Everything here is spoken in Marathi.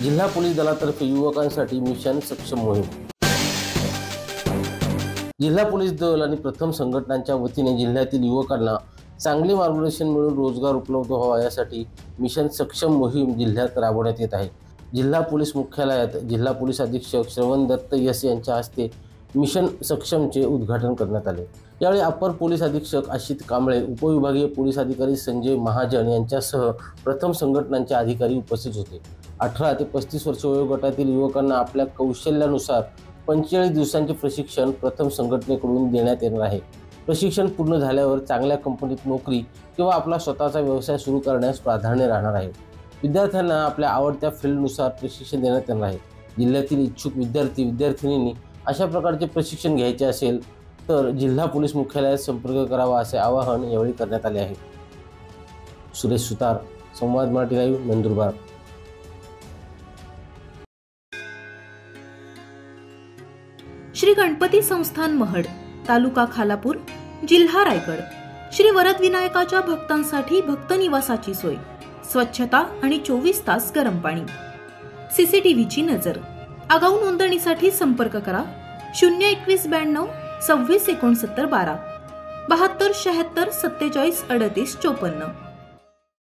जिल्हा पोलीस दलातर्फे युवकांसाठी मिशन सक्षम मोहीम। जिल्हा पोलीस दल आणि प्रथम संघटनांच्या वतीने जिल्ह्यातील युवकांना चांगले मार्गदर्शन मिळून रोजगार उपलब्ध व्हावा यासाठी मिशन सक्षम मोहीम जिल्ह्यात राबवण्यात येत आहे। जिल्हा पोलीस मुख्यालयात जिल्हा पोलीस अधीक्षक श्रवण दत्त यस यांच्या हस्ते मिशन सक्षमचे उद्घाटन करण्यात आले। यावेळी अपर पोलीस अधीक्षक आशित कांबळे, उपविभागीय पोलीस अधिकारी संजय महाजन यांच्यासह प्रथम संघटनांचे अधिकारी उपस्थित होते। 18 ते 35 वर्ष वयोगटातील युवकांना आपल्या कौशल्यानुसार 45 दिवसांचे प्रशिक्षण प्रथम संघटनेकडून देण्यात येणार आहे। प्रशिक्षण पूर्ण झाल्यावर चांगल्या कंपनीत नोकरी किंवा आपला स्वतःचा व्यवसाय सुरू करण्यास प्राधान्य राहणार आहे। विद्यार्थ्यांना आपल्या आवडत्या फील्डनुसार प्रशिक्षण देण्यात येणार आहे। जिल्ह्यातील इच्छुक विद्यार्थी-विद्यार्थिनींनी अशा प्रकारचे प्रशिक्षण घ्यायचे असेल तर जिल्हा पोलीस मुख्यालयात संपर्क करावा असे आवाहन यावेळी करण्यात आले आहे। सुरेश सुतार, संवाद मराठी लाईव्ह, नंदुरबार। श्री गणपती संस्थान महड, तालुका खालापूर, जिल्हा रायगड। श्री वरद विनायकाच्या भक्तांसाठी भक्त निवासाची सोय, स्वच्छता आणि 24 तास गरम पाणी, सीसीटीव्हीची नजर। आगाऊ नोंदणीसाठी संपर्क करा 021 92 26 69 12 72 76 47 38 54।